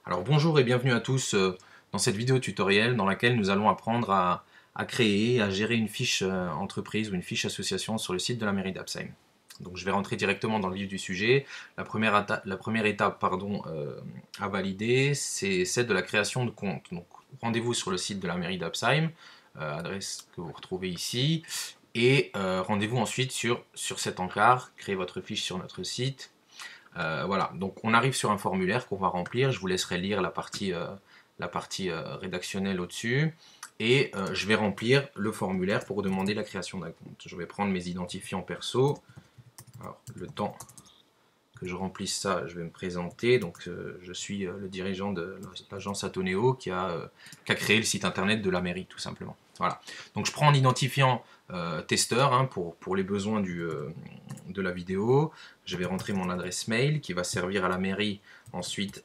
Alors bonjour et bienvenue à tous dans cette vidéo tutoriel dans laquelle nous allons apprendre à créer, à gérer une fiche entreprise ou une fiche association sur le site de la mairie d'Apsheim. Donc je vais rentrer directement dans le vif du sujet. La première étape à valider, c'est celle de la création de compte. Donc rendez-vous sur le site de la mairie d'Apsheim, adresse que vous retrouvez ici, et rendez-vous ensuite sur cet encart, créez votre fiche sur notre site. Voilà, donc on arrive sur un formulaire qu'on va remplir. Je vous laisserai lire la partie rédactionnelle au-dessus. Et je vais remplir le formulaire pour demander la création d'un compte. Je vais prendre mes identifiants perso. Alors, le temps que je remplisse ça, je vais me présenter. Donc, je suis le dirigeant de l'agence Atoneo qui a créé le site internet de la mairie, tout simplement. Voilà. Donc, je prends un identifiant testeur pour les besoins de la vidéo. Je vais rentrer mon adresse mail qui va servir à la mairie ensuite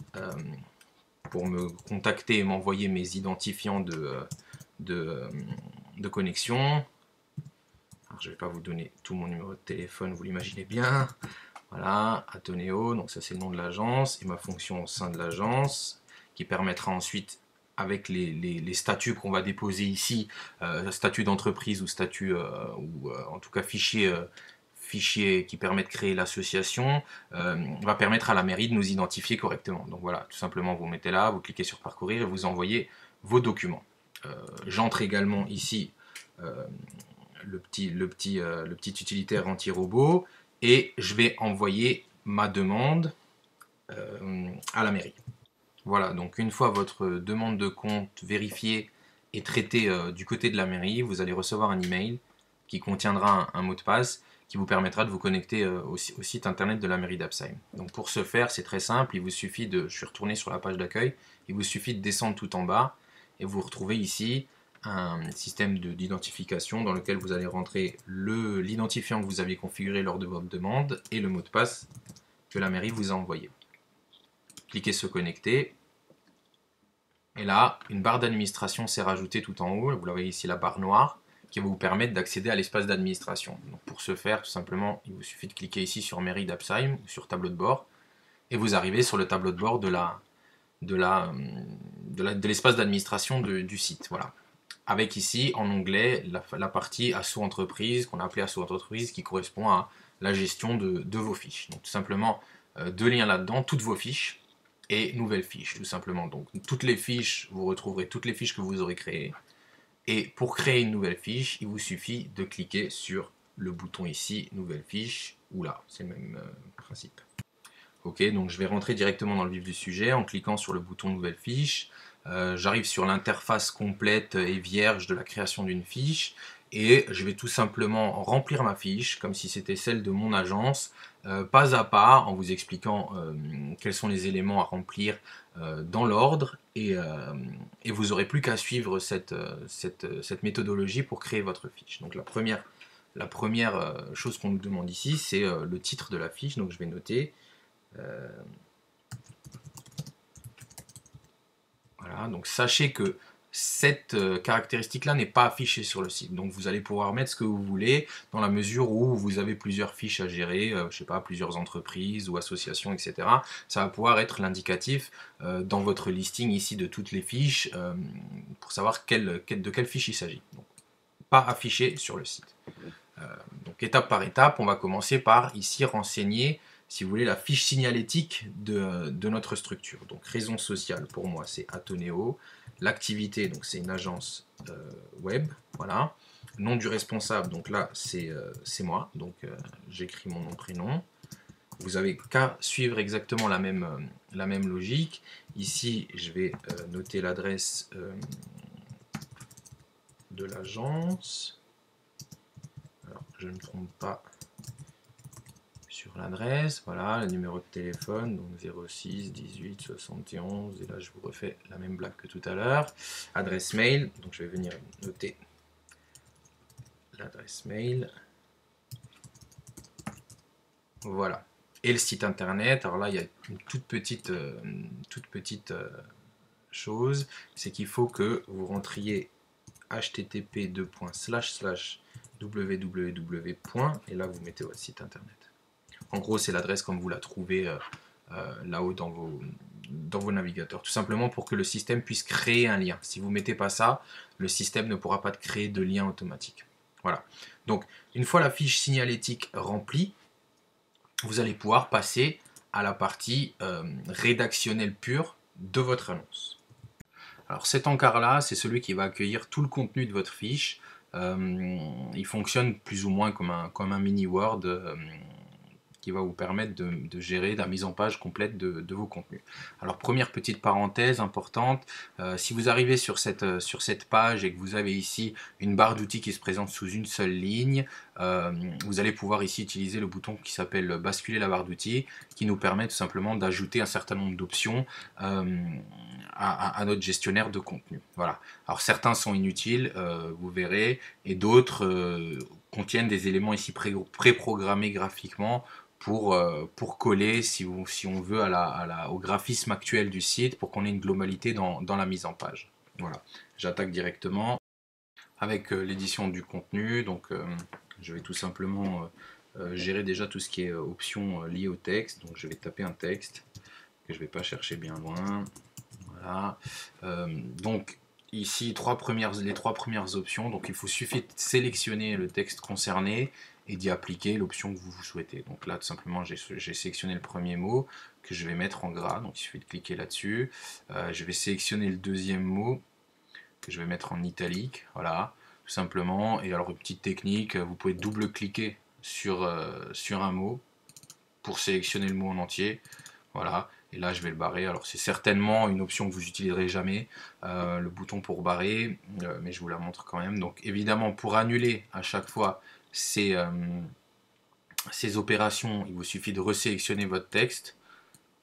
pour me contacter et m'envoyer mes identifiants de connexion. Alors, je ne vais pas vous donner tout mon numéro de téléphone, vous l'imaginez bien. Voilà, Atoneo, donc ça c'est le nom de l'agence et ma fonction au sein de l'agence qui permettra ensuite avec les statuts qu'on va déposer ici, statut d'entreprise ou statut ou en tout cas fichier qui permet de créer l'association, va permettre à la mairie de nous identifier correctement. Donc voilà, tout simplement vous mettez là, vous cliquez sur parcourir et vous envoyez vos documents. J'entre également ici le petit utilitaire anti-robot et je vais envoyer ma demande à la mairie. Voilà, donc une fois votre demande de compte vérifiée et traitée du côté de la mairie, vous allez recevoir un email qui contiendra un mot de passe qui vous permettra de vous connecter au site internet de la mairie d'Apsheim. Donc pour ce faire, c'est très simple, il vous suffit je suis retourné sur la page d'accueil, il vous suffit de descendre tout en bas et vous retrouvez ici un système d'identification dans lequel vous allez rentrer l'identifiant que vous aviez configuré lors de votre demande et le mot de passe que la mairie vous a envoyé. Cliquez se connecter. Et là, une barre d'administration s'est rajoutée tout en haut. Vous la voyez ici, la barre noire, qui va vous permettre d'accéder à l'espace d'administration. Donc pour ce faire, tout simplement, il vous suffit de cliquer ici sur mairie d'Apsheim ou sur tableau de bord, et vous arrivez sur le tableau de bord de l'espace d'administration du site. Voilà. Avec ici, en onglet, la partie asso entreprise, qu'on a appelée asso entreprise, qui correspond à la gestion de vos fiches. Donc tout simplement, deux liens là-dedans, toutes vos fiches et nouvelles fiches, tout simplement. Donc toutes les fiches, vous retrouverez toutes les fiches que vous aurez créées. Et pour créer une nouvelle fiche, il vous suffit de cliquer sur le bouton ici, nouvelle fiche, ou là, c'est le même principe. Ok, donc je vais rentrer directement dans le vif du sujet en cliquant sur le bouton nouvelle fiche. J'arrive sur l'interface complète et vierge de la création d'une fiche et je vais tout simplement remplir ma fiche comme si c'était celle de mon agence, pas à pas, en vous expliquant quels sont les éléments à remplir dans l'ordre et vous n'aurez plus qu'à suivre cette méthodologie pour créer votre fiche. Donc la première chose qu'on nous demande ici, c'est le titre de la fiche, donc je vais noter. Voilà, donc sachez que cette caractéristique-là n'est pas affichée sur le site. Donc vous allez pouvoir mettre ce que vous voulez dans la mesure où vous avez plusieurs fiches à gérer, je sais pas, plusieurs entreprises ou associations, etc. Ça va pouvoir être l'indicatif dans votre listing ici de toutes les fiches pour savoir de quelle fiche il s'agit. Donc pas affiché sur le site. Donc étape par étape, on va commencer par ici renseigner, si vous voulez, la fiche signalétique de notre structure. Donc raison sociale, pour moi, c'est Atoneo. L'activité, donc c'est une agence web, voilà. Nom du responsable, donc là, c'est moi. Donc j'écris mon nom, prénom. Vous avez qu'à suivre exactement la même logique. Ici, je vais noter l'adresse de l'agence. Alors, je ne me trompe pas sur l'adresse, voilà, le numéro de téléphone, donc 06 18 71, et là je vous refais la même blague que tout à l'heure. Adresse mail, donc je vais venir noter l'adresse mail. Voilà. Et le site internet, alors là il y a une toute petite chose, c'est qu'il faut que vous rentriez http://www. Et là vous mettez votre site internet. En gros, c'est l'adresse comme vous la trouvez là-haut dans dans vos navigateurs, tout simplement pour que le système puisse créer un lien. Si vous ne mettez pas ça, le système ne pourra pas créer de lien automatique. Voilà. Donc, une fois la fiche signalétique remplie, vous allez pouvoir passer à la partie rédactionnelle pure de votre annonce. Alors cet encart-là, c'est celui qui va accueillir tout le contenu de votre fiche. Il fonctionne plus ou moins comme un mini Word qui va vous permettre de gérer la mise en page complète de vos contenus. Alors première petite parenthèse importante, si vous arrivez sur cette page et que vous avez ici une barre d'outils qui se présente sous une seule ligne, vous allez pouvoir ici utiliser le bouton qui s'appelle basculer la barre d'outils, qui nous permet tout simplement d'ajouter un certain nombre d'options à notre gestionnaire de contenu. Voilà. Alors certains sont inutiles, vous verrez, et d'autres contiennent des éléments ici préprogrammés graphiquement pour coller, si on veut, au graphisme actuel du site, pour qu'on ait une globalité dans la mise en page. Voilà, j'attaque directement avec l'édition du contenu. Donc, je vais tout simplement gérer déjà tout ce qui est options liées au texte. Donc, je vais taper un texte que je ne vais pas chercher bien loin. Voilà. Donc, ici, les trois premières options. Donc, il suffit de sélectionner le texte concerné et d'y appliquer l'option que vous souhaitez. Donc là, tout simplement, j'ai sélectionné le premier mot que je vais mettre en gras. Donc, il suffit de cliquer là-dessus. Je vais sélectionner le deuxième mot que je vais mettre en italique. Voilà, tout simplement. Et alors, une petite technique, vous pouvez double-cliquer sur un mot pour sélectionner le mot en entier. Voilà, et là je vais le barrer. Alors c'est certainement une option que vous n'utiliserez jamais, le bouton pour barrer, mais je vous la montre quand même. Donc évidemment, pour annuler à chaque fois ces opérations, il vous suffit de resélectionner votre texte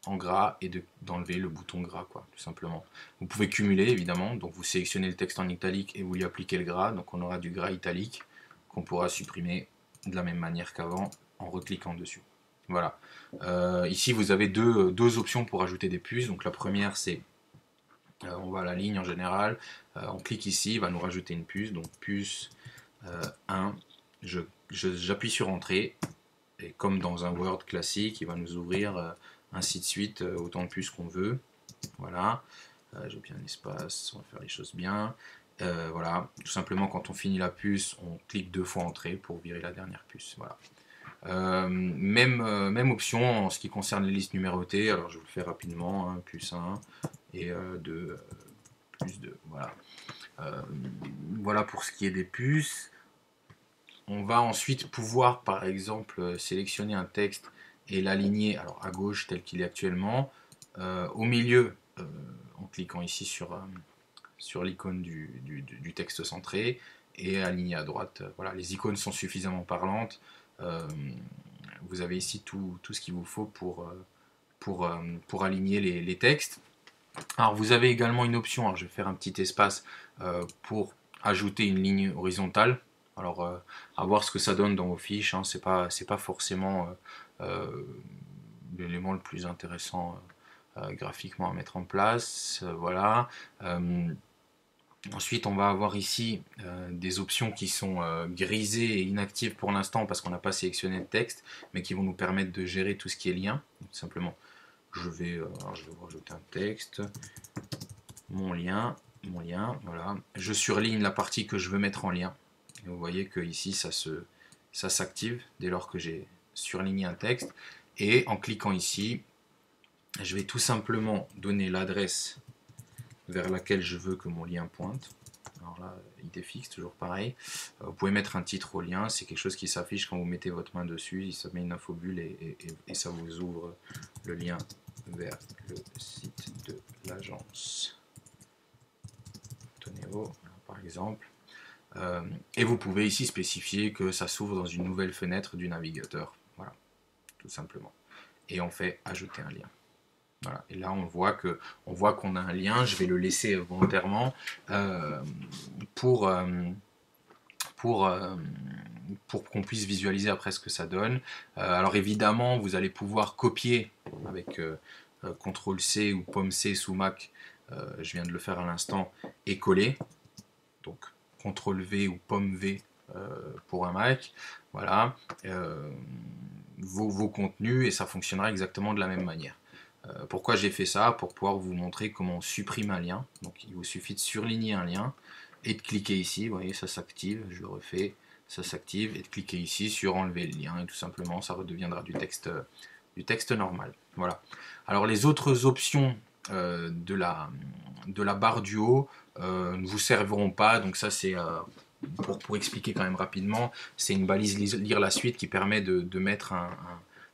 en gras et d'enlever le bouton gras, quoi, tout simplement. Vous pouvez cumuler évidemment, donc vous sélectionnez le texte en italique et vous y appliquez le gras, donc on aura du gras italique qu'on pourra supprimer de la même manière qu'avant en recliquant dessus. Voilà. Ici, vous avez deux options pour ajouter des puces. Donc la première, c'est on va à la ligne en général. On clique ici, il va nous rajouter une puce. Donc puce 1. J'appuie sur Entrée. Et comme dans un Word classique, il va nous ouvrir ainsi de suite autant de puces qu'on veut. Voilà. J'ai bien l'espace, on va faire les choses bien. Voilà. Tout simplement, quand on finit la puce, on clique 2 fois Entrée pour virer la dernière puce. Voilà. Même option en ce qui concerne les listes numérotées. Alors je vous le fais rapidement, hein, plus 1 et 2, plus 2. Voilà. Voilà pour ce qui est des puces. On va ensuite pouvoir par exemple sélectionner un texte et l'aligner alors à gauche tel qu'il est actuellement, au milieu en cliquant ici sur l'icône du texte centré et aligné à droite. Voilà, les icônes sont suffisamment parlantes. Vous avez ici tout ce qu'il vous faut pour aligner les textes. Alors vous avez également une option, alors je vais faire un petit espace pour ajouter une ligne horizontale. Alors à voir ce que ça donne dans vos fiches, hein. C'est pas forcément l'élément le plus intéressant graphiquement à mettre en place. Voilà. Ensuite, on va avoir ici des options qui sont grisées et inactives pour l'instant parce qu'on n'a pas sélectionné de texte, mais qui vont nous permettre de gérer tout ce qui est lien. Donc, simplement, je vais rajouter un texte, mon lien, voilà. Je surligne la partie que je veux mettre en lien. Et vous voyez que ici, ça s'active dès lors que j'ai surligné un texte. Et en cliquant ici, je vais tout simplement donner l'adresse vers laquelle je veux que mon lien pointe. Alors là, idée fixe, toujours pareil. Vous pouvez mettre un titre au lien, c'est quelque chose qui s'affiche quand vous mettez votre main dessus, ça met une infobulle et ça vous ouvre le lien vers le site de l'agence Toneo, par exemple. Et vous pouvez ici spécifier que ça s'ouvre dans une nouvelle fenêtre du navigateur. Voilà, tout simplement. Et on fait ajouter un lien. Voilà. Et là, on voit qu'on a un lien. Je vais le laisser volontairement pour qu'on puisse visualiser après ce que ça donne. Alors évidemment, vous allez pouvoir copier avec CTRL-C ou Pomme-C sous Mac. Je viens de le faire à l'instant et coller. Donc CTRL-V ou Pomme-V pour un Mac. Voilà. Vos contenus et ça fonctionnera exactement de la même manière. Pourquoi j'ai fait ça? Pour pouvoir vous montrer comment on supprime un lien. Donc il vous suffit de surligner un lien et de cliquer ici, vous voyez, ça s'active, je le refais, ça s'active, et de cliquer ici sur enlever le lien, et tout simplement ça redeviendra du texte normal. Voilà. Alors les autres options de la barre du haut ne vous serviront pas, donc ça c'est pour expliquer quand même rapidement, c'est une balise lire la suite qui permet de mettre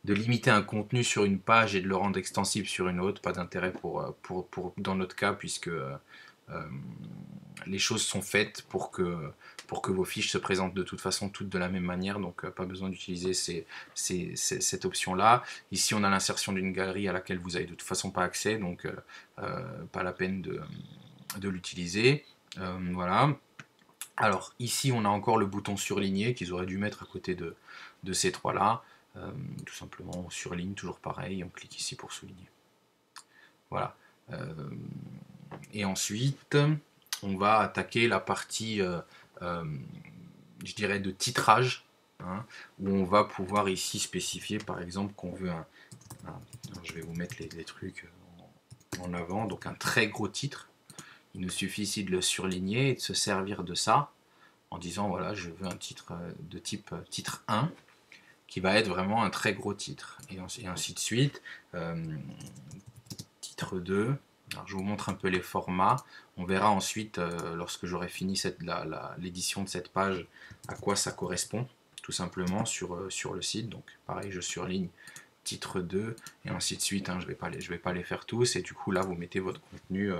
de limiter un contenu sur une page et de le rendre extensible sur une autre. Pas d'intérêt dans notre cas, puisque les choses sont faites pour que vos fiches se présentent de toute façon toutes de la même manière, donc pas besoin d'utiliser cette option-là. Ici, on a l'insertion d'une galerie à laquelle vous n'avez de toute façon pas accès, donc pas la peine de l'utiliser. Voilà. Alors ici, on a encore le bouton surligner qu'ils auraient dû mettre à côté de ces trois-là. Tout simplement, on surligne, toujours pareil, on clique ici pour souligner. Voilà. Et ensuite, on va attaquer la partie, je dirais, de titrage, hein, où on va pouvoir ici spécifier, par exemple, qu'on veut je vais vous mettre les trucs en avant, donc un très gros titre. Il nous suffit ici de le surligner et de se servir de ça, en disant, voilà, je veux un titre de type titre 1, qui va être vraiment un très gros titre, et ainsi de suite. Titre 2, alors je vous montre un peu les formats, on verra ensuite, lorsque j'aurai fini l'édition de cette page, à quoi ça correspond, tout simplement, sur le site. Donc pareil, je surligne titre 2, et ainsi de suite, hein, je vais pas les faire tous, et du coup là, vous mettez votre contenu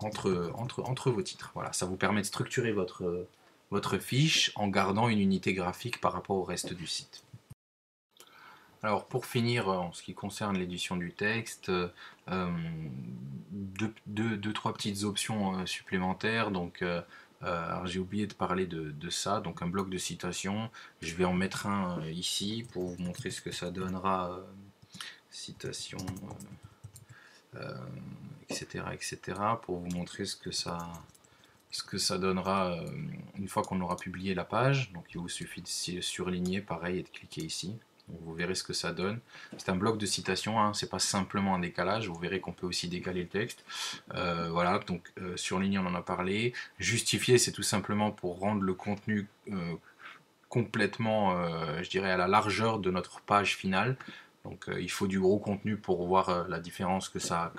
entre vos titres. Voilà, ça vous permet de structurer votre fiche en gardant une unité graphique par rapport au reste du site. Alors pour finir, en ce qui concerne l'édition du texte, trois petites options supplémentaires. Donc, j'ai oublié de parler de ça, donc un bloc de citation. Je vais en mettre un ici pour vous montrer ce que ça donnera. Citation, etc., etc., pour vous montrer ce que ça donnera une fois qu'on aura publié la page. Donc il vous suffit de surligner pareil et de cliquer ici. Donc, vous verrez ce que ça donne. C'est un bloc de citation, hein, c'est pas simplement un décalage. Vous verrez qu'on peut aussi décaler le texte. Voilà, donc surligner, on en a parlé. Justifier, c'est tout simplement pour rendre le contenu complètement, je dirais, à la largeur de notre page finale. Donc il faut du gros contenu pour voir la différence que ça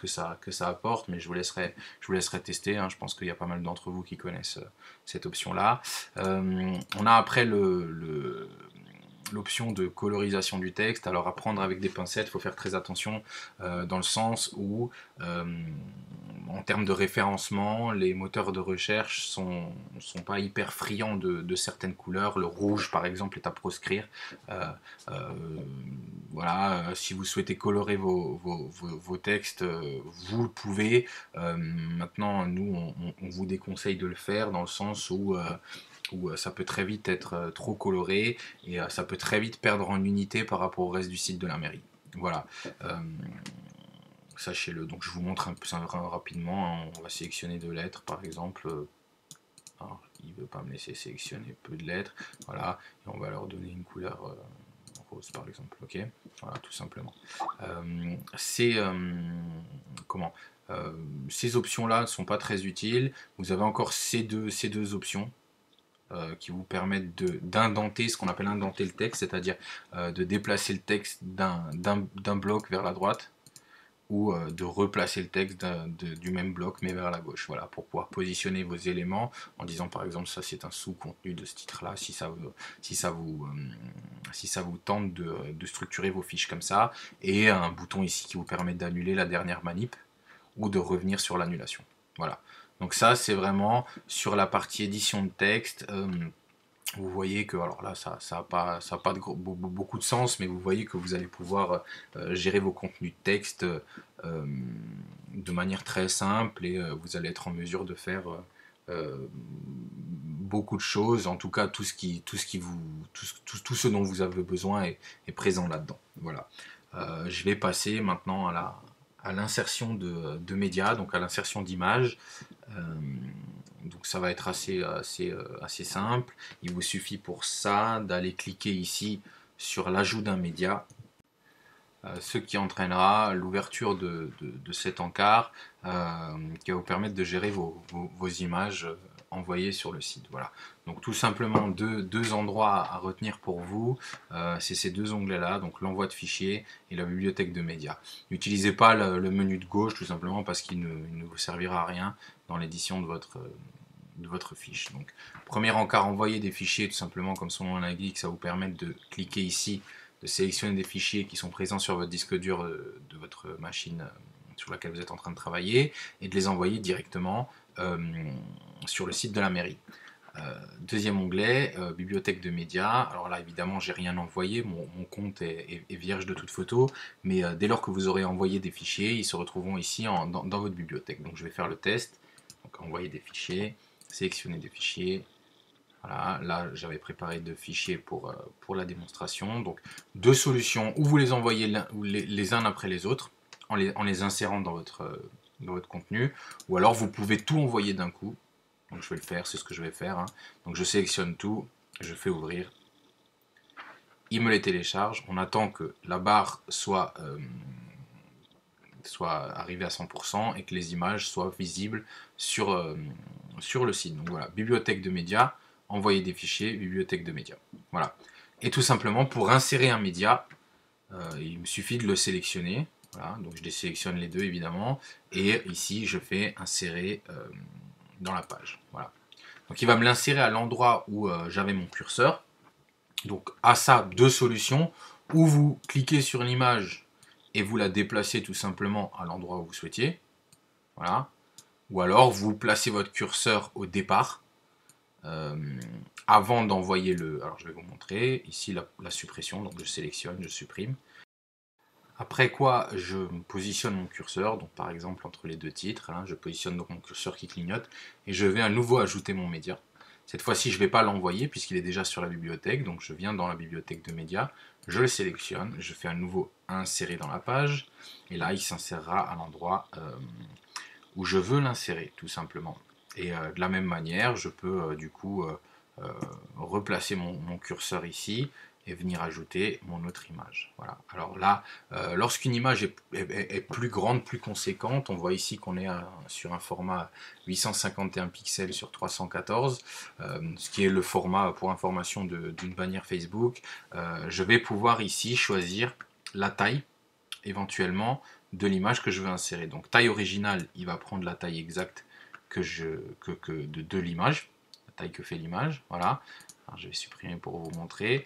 apporte, mais je vous laisserai tester, hein. Je pense qu'il y a pas mal d'entre vous qui connaissent cette option-là. On a après l'option de colorisation du texte. Alors à prendre avec des pincettes, il faut faire très attention dans le sens où en termes de référencement, les moteurs de recherche sont pas hyper friands de certaines couleurs. Le rouge par exemple est à proscrire. Voilà, si vous souhaitez colorer vos textes, vous le pouvez. Maintenant, nous, on vous déconseille de le faire dans le sens où ça peut très vite être trop coloré et ça peut très vite perdre en unité par rapport au reste du site de la mairie. Voilà. Sachez-le. Donc je vous montre un peu ça rapidement. On va sélectionner 2 lettres par exemple. Alors, il ne veut pas me laisser sélectionner peu de lettres. Voilà. Et on va leur donner une couleur rose par exemple. Ok. Voilà, tout simplement. Ces options-là ne sont pas très utiles. Vous avez encore ces deux options qui vous permettent d'indenter, ce qu'on appelle indenter le texte, c'est-à-dire de déplacer le texte d'un bloc vers la droite ou de replacer le texte du même bloc mais vers la gauche. Voilà, pour pouvoir positionner vos éléments en disant par exemple ça c'est un sous-contenu de ce titre-là, si ça vous tente de structurer vos fiches comme ça, et un bouton ici qui vous permet d'annuler la dernière manip ou de revenir sur l'annulation. Voilà. Donc ça, c'est vraiment sur la partie édition de texte. Vous voyez que, alors là, ça n'a pas beaucoup de sens, mais vous voyez que vous allez pouvoir gérer vos contenus de texte de manière très simple et vous allez être en mesure de faire beaucoup de choses. En tout cas, tout ce dont vous avez besoin est présent là-dedans. Voilà. Je vais passer maintenant à l'insertion de médias, donc à l'insertion d'images. Donc ça va être assez simple. Il vous suffit pour ça d'aller cliquer ici sur l'ajout d'un média. ce qui entraînera l'ouverture de cet encart qui va vous permettre de gérer vos images envoyées sur le site. Voilà. Donc tout simplement deux endroits à retenir pour vous, c'est ces deux onglets-là, donc l'envoi de fichiers et la bibliothèque de médias. N'utilisez pas le menu de gauche tout simplement parce qu'il ne vous servira à rien dans l'édition de votre fiche. Donc, premier encart, envoyer des fichiers, tout simplement, comme son nom l'indique, ça vous permet de cliquer ici, de sélectionner des fichiers qui sont présents sur votre disque dur de votre machine sur laquelle vous êtes en train de travailler et de les envoyer directement sur le site de la mairie. Deuxième onglet, bibliothèque de médias. Alors là, évidemment, j'ai rien envoyé, mon compte est vierge de toute photo, mais dès lors que vous aurez envoyé des fichiers, ils se retrouveront ici dans votre bibliothèque. Donc je vais faire le test. Donc envoyer des fichiers, sélectionner des fichiers. Voilà, là j'avais préparé deux fichiers pour la démonstration. Donc deux solutions, ou vous les envoyez les uns après les autres, en les insérant dans votre contenu, ou alors vous pouvez tout envoyer d'un coup. Donc je vais le faire, c'est ce que je vais faire. Hein. Donc je sélectionne tout, je fais ouvrir. Il me les télécharge. On attend que la barre soit arrivée à 100% et que les images soient visibles sur le site. Donc voilà, bibliothèque de médias, envoyer des fichiers, bibliothèque de médias. Voilà. Et tout simplement, pour insérer un média, il me suffit de le sélectionner. Voilà, donc je désélectionne les deux évidemment. Et ici, je fais insérer dans la page. Voilà. Donc il va me l'insérer à l'endroit où j'avais mon curseur. Donc à ça, deux solutions. Ou vous cliquez sur l'image et vous la déplacez tout simplement à l'endroit où vous souhaitiez. Voilà. Ou alors vous placez votre curseur au départ avant d'envoyer le... Alors je vais vous montrer ici la suppression. Donc je sélectionne, je supprime. Après quoi, je positionne mon curseur, donc par exemple entre les deux titres, hein, je positionne donc mon curseur qui clignote, et je vais à nouveau ajouter mon média. Cette fois-ci, je ne vais pas l'envoyer puisqu'il est déjà sur la bibliothèque, donc je viens dans la bibliothèque de médias, je le sélectionne, je fais à nouveau insérer dans la page, et là il s'insérera à l'endroit où je veux l'insérer, tout simplement. Et de la même manière, je peux du coup replacer mon curseur ici, et venir ajouter mon autre image. Voilà. Alors là, lorsqu'une image est plus grande, plus conséquente, on voit ici qu'on est sur un format 851 pixels sur 314, ce qui est le format, pour information, d'une bannière Facebook. Je vais pouvoir ici choisir la taille, éventuellement, de l'image que je veux insérer. Donc taille originale, il va prendre la taille exacte de l'image, la taille que fait l'image, voilà. Alors, je vais supprimer pour vous montrer,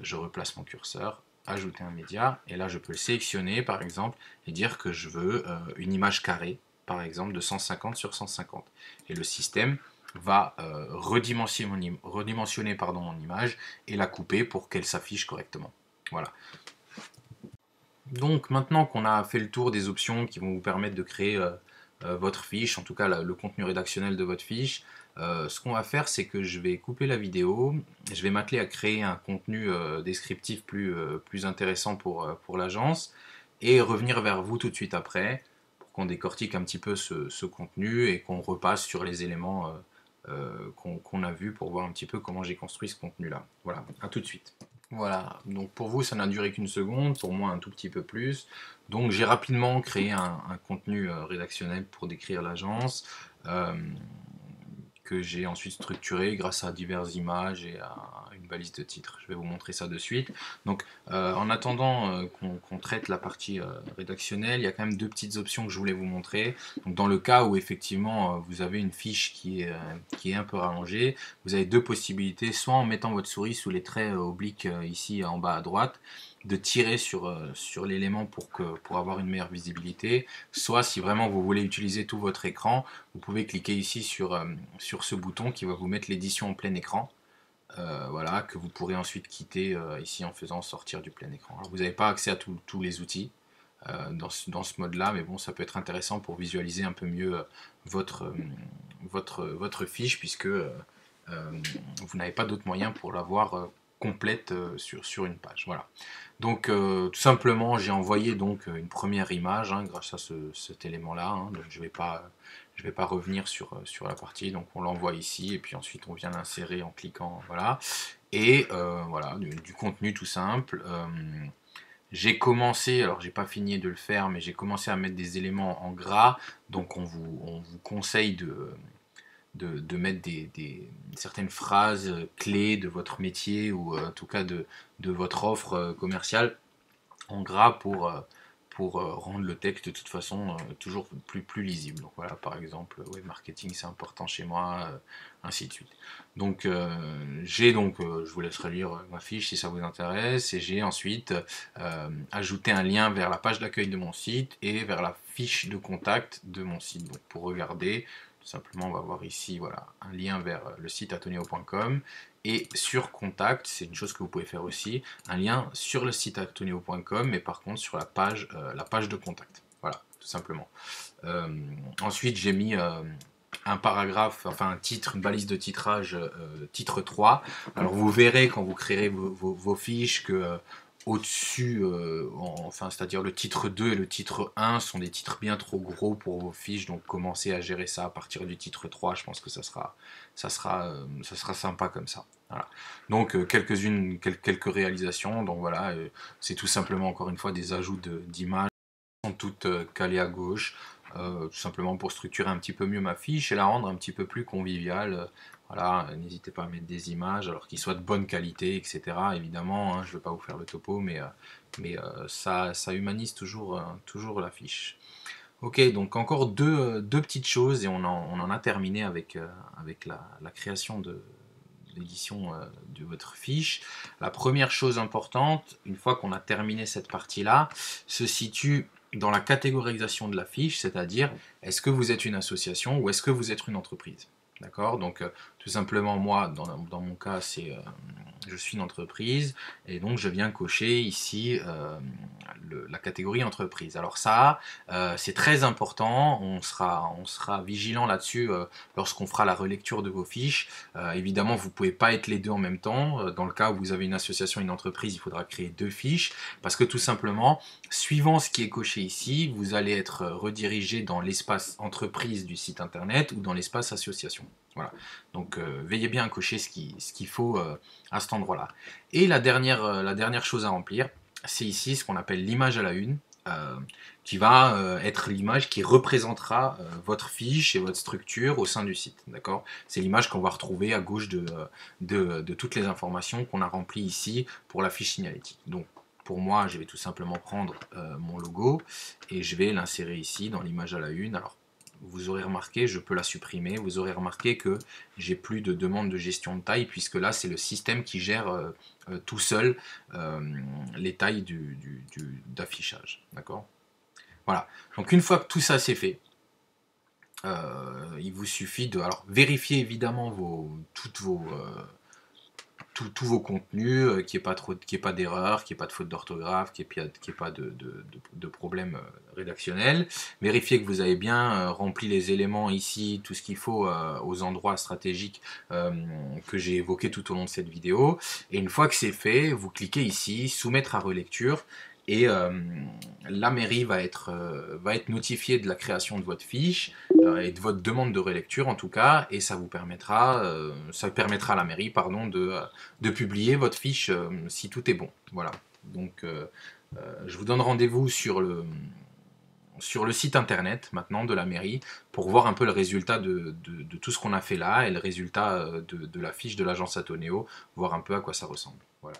je replace mon curseur, ajouter un média, et là je peux le sélectionner par exemple, et dire que je veux une image carrée, par exemple de 150 sur 150. Et le système va redimensionner mon image et la couper pour qu'elle s'affiche correctement. Voilà. Donc maintenant qu'on a fait le tour des options qui vont vous permettre de créer votre fiche, en tout cas le contenu rédactionnel de votre fiche, ce qu'on va faire, c'est que je vais couper la vidéo, je vais m'atteler à créer un contenu descriptif plus intéressant pour l'agence, et revenir vers vous tout de suite après, pour qu'on décortique un petit peu ce contenu, et qu'on repasse sur les éléments qu'on a vus, pour voir un petit peu comment j'ai construit ce contenu-là. Voilà, à tout de suite. Voilà, donc pour vous ça n'a duré qu'une seconde, pour moi un tout petit peu plus. Donc j'ai rapidement créé un contenu rédactionnel pour décrire l'agence, que j'ai ensuite structuré grâce à diverses images et à une balise de titres. Je vais vous montrer ça de suite. Donc en attendant qu'on traite la partie rédactionnelle, il y a quand même deux petites options que je voulais vous montrer. Donc dans le cas où effectivement vous avez une fiche qui est un peu rallongée, vous avez deux possibilités, soit en mettant votre souris sous les traits obliques ici en bas à droite, de tirer sur l'élément pour avoir une meilleure visibilité, soit si vraiment vous voulez utiliser tout votre écran, vous pouvez cliquer ici sur ce bouton qui va vous mettre l'édition en plein écran, voilà, que vous pourrez ensuite quitter ici en faisant sortir du plein écran. Alors, vous n'avez pas accès à tous les outils dans ce mode-là, mais bon, ça peut être intéressant pour visualiser un peu mieux votre fiche, puisque vous n'avez pas d'autre moyen pour l'avoir complète sur une page. Voilà. Donc tout simplement j'ai envoyé donc une première image grâce à cet élément là, donc je vais pas revenir sur la partie, donc on l'envoie ici et puis ensuite on vient l'insérer en cliquant, voilà, et voilà, du contenu tout simple. J'ai commencé, alors j'ai pas fini de le faire, mais j'ai commencé à mettre des éléments en gras, donc on vous conseille de mettre certaines phrases clés de votre métier ou en tout cas de votre offre commerciale en gras pour rendre le texte de toute façon toujours plus lisible. Donc voilà, par exemple, web marketing c'est important chez moi, ainsi de suite. Donc je vous laisserai lire ma fiche si ça vous intéresse, et j'ai ensuite ajouté un lien vers la page d'accueil de mon site et vers la fiche de contact de mon site. Donc pour regarder, tout simplement on va voir ici voilà, un lien vers le site atoneo.com, et sur contact, c'est une chose que vous pouvez faire aussi, un lien sur le site atoneo.com, mais par contre sur la page de contact. Voilà, tout simplement. Ensuite, j'ai mis un paragraphe, enfin un titre, une balise de titrage, titre 3. Alors vous verrez quand vous créerez vos fiches que au-dessus, enfin c'est-à-dire le titre 2 et le titre 1 sont des titres bien trop gros pour vos fiches, donc commencez à gérer ça à partir du titre 3, je pense que ça sera sympa comme ça. Voilà. Donc quelques réalisations, donc voilà, c'est tout simplement encore une fois des ajouts d'images sont toutes calées à gauche, tout simplement pour structurer un petit peu mieux ma fiche et la rendre un petit peu plus conviviale. Voilà, n'hésitez pas à mettre des images, alors qu'ils soient de bonne qualité, etc. Évidemment, hein, je ne vais pas vous faire le topo, mais ça humanise toujours la fiche. Ok, donc encore deux petites choses et on en a terminé avec la création de l'édition de votre fiche. La première chose importante, une fois qu'on a terminé cette partie-là, se situe dans la catégorisation de la fiche, c'est-à-dire est-ce que vous êtes une association ou est-ce que vous êtes une entreprise. D'accord. Donc tout simplement moi, dans mon cas, je suis une entreprise et donc je viens cocher ici la catégorie entreprise. Alors ça, c'est très important, on sera vigilant là-dessus lorsqu'on fera la relecture de vos fiches. Évidemment, vous ne pouvez pas être les deux en même temps. Dans le cas où vous avez une association et une entreprise, il faudra créer deux fiches parce que tout simplement, suivant ce qui est coché ici, vous allez être redirigé dans l'espace entreprise du site internet ou dans l'espace association. Voilà. Donc veillez bien à cocher ce qu'il faut à cet endroit-là. Et la dernière chose à remplir, c'est ici ce qu'on appelle l'image à la une, qui va être l'image qui représentera votre fiche et votre structure au sein du site. D'accord. C'est l'image qu'on va retrouver à gauche de toutes les informations qu'on a remplies ici pour la fiche signalétique. Donc pour moi, je vais tout simplement prendre mon logo et je vais l'insérer ici dans l'image à la une. Alors vous aurez remarqué, je peux la supprimer, vous aurez remarqué que j'ai plus de demande de gestion de taille puisque là c'est le système qui gère tout seul les tailles d'affichage. D'accord. Voilà, donc une fois que tout ça c'est fait, il vous suffit de vérifier évidemment tous vos contenus, qu'il n'y ait pas d'erreur, qu'il n'y ait pas de faute d'orthographe, qu'il n'y ait pas de problème rédactionnel. Vérifiez que vous avez bien rempli les éléments ici, tout ce qu'il faut aux endroits stratégiques que j'ai évoqués tout au long de cette vidéo. Et une fois que c'est fait, vous cliquez ici, soumettre à relecture. Et la mairie va être notifiée de la création de votre fiche et de votre demande de relecture en tout cas, et ça permettra à la mairie pardon, de publier votre fiche si tout est bon. Voilà. Donc je vous donne rendez-vous sur le site internet maintenant de la mairie pour voir un peu le résultat de tout ce qu'on a fait là et le résultat de la fiche de l'agence Atoneo, voir un peu à quoi ça ressemble. Voilà.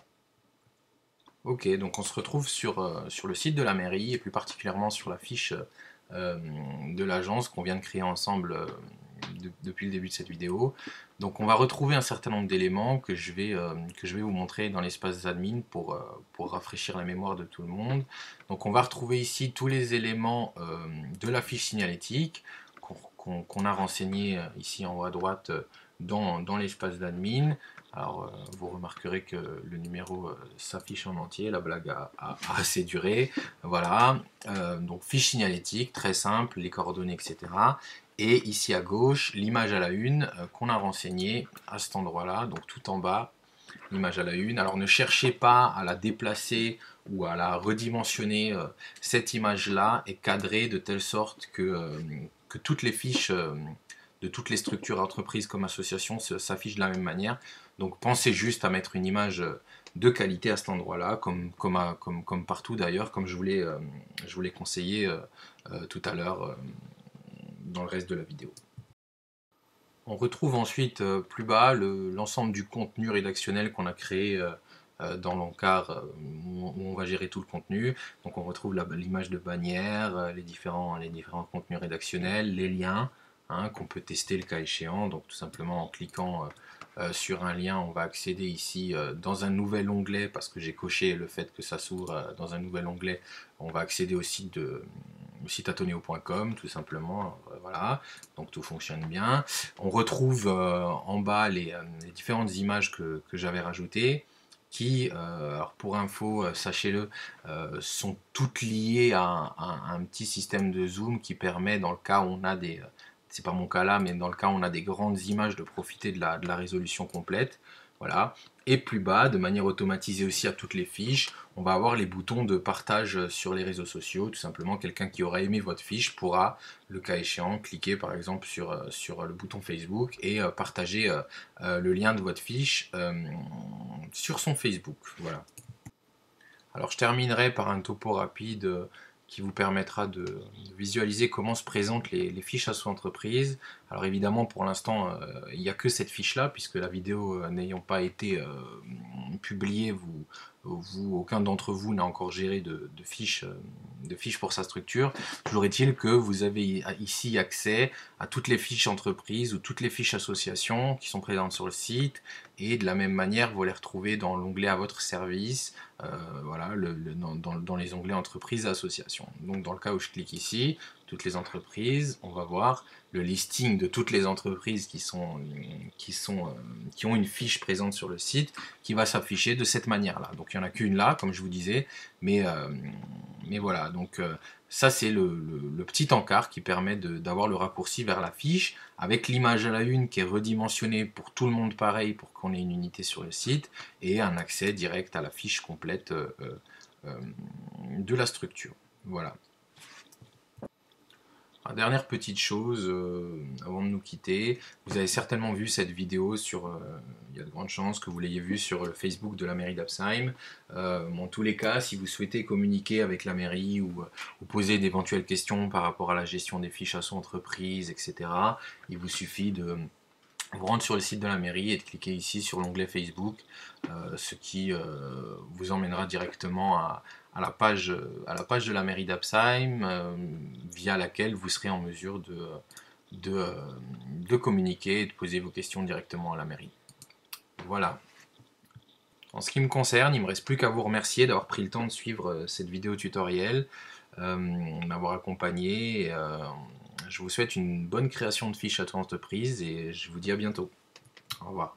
Ok, donc on se retrouve sur le site de la mairie et plus particulièrement sur la fiche de l'agence qu'on vient de créer ensemble depuis le début de cette vidéo. Donc on va retrouver un certain nombre d'éléments que je vais vous montrer dans l'espace admin pour rafraîchir la mémoire de tout le monde. Donc on va retrouver ici tous les éléments de la fiche signalétique qu'on a renseigné ici en haut à droite dans l'espace d'admin. Alors vous remarquerez que le numéro s'affiche en entier, la blague a assez duré. Voilà, donc fiche signalétique, très simple, les coordonnées, etc. Et ici à gauche, l'image à la une qu'on a renseignée à cet endroit-là, donc tout en bas, l'image à la une. Alors ne cherchez pas à la déplacer ou à la redimensionner, cette image-là est cadrée de telle sorte que toutes les fiches de toutes les structures entreprises comme associations s'affiche de la même manière. Donc pensez juste à mettre une image de qualité à cet endroit-là, comme partout d'ailleurs, comme je vous l'ai conseillé tout à l'heure dans le reste de la vidéo. On retrouve ensuite plus bas l'ensemble du contenu rédactionnel qu'on a créé dans l'encart où on va gérer tout le contenu. Donc on retrouve l'image de bannière, les différents contenus rédactionnels, les liens qu'on peut tester le cas échéant. Donc tout simplement en cliquant sur un lien, on va accéder ici dans un nouvel onglet, parce que j'ai coché le fait que ça s'ouvre dans un nouvel onglet, on va accéder au site atoneo.com tout simplement. Voilà, donc tout fonctionne bien. On retrouve en bas les différentes images que j'avais rajoutées, qui, alors pour info, sachez-le, sont toutes liées à un petit système de zoom qui permet, dans le cas où on a des, c'est pas mon cas là, mais dans le cas où on a des grandes images, de profiter de la résolution complète. Voilà. Et plus bas, de manière automatisée aussi à toutes les fiches, on va avoir les boutons de partage sur les réseaux sociaux. Tout simplement, quelqu'un qui aura aimé votre fiche pourra, le cas échéant, cliquer par exemple sur le bouton Facebook et partager le lien de votre fiche sur son Facebook. Voilà. Alors je terminerai par un topo rapide qui vous permettra de visualiser comment se présentent les fiches à son entreprise. Alors évidemment, pour l'instant, il n'y a que cette fiche-là, puisque la vidéo n'ayant pas été publiée, aucun d'entre vous n'a encore géré de fiches pour sa structure. Toujours est-il que vous avez ici accès à toutes les fiches entreprises ou toutes les fiches associations qui sont présentes sur le site, et de la même manière, vous les retrouvez dans l'onglet à votre service, voilà, dans les onglets entreprises et associations. Donc dans le cas où je clique ici, toutes les entreprises, on va voir le listing de toutes les entreprises qui ont une fiche présente sur le site, qui va s'afficher de cette manière-là. Donc il n'y en a qu'une là, comme je vous disais, mais voilà, donc ça c'est le petit encart qui permet d'avoir le raccourci vers la fiche, avec l'image à la une qui est redimensionnée pour tout le monde pareil, pour qu'on ait une unité sur le site, et un accès direct à la fiche complète de la structure. Voilà. Dernière petite chose, avant de nous quitter, vous avez certainement vu cette vidéo il y a de grandes chances que vous l'ayez vue sur le Facebook de la mairie d'Absheim. En tous les cas, si vous souhaitez communiquer avec la mairie ou poser d'éventuelles questions par rapport à la gestion des fiches à son entreprise, etc., il vous suffit de vous rendre sur le site de la mairie et de cliquer ici sur l'onglet Facebook, ce qui vous emmènera directement à la page de la mairie d'Absheim, via laquelle vous serez en mesure de communiquer et de poser vos questions directement à la mairie. Voilà. En ce qui me concerne, il ne me reste plus qu'à vous remercier d'avoir pris le temps de suivre cette vidéo tutoriel, m'avoir accompagné. Je vous souhaite une bonne création de fiches à ton entreprise et je vous dis à bientôt. Au revoir.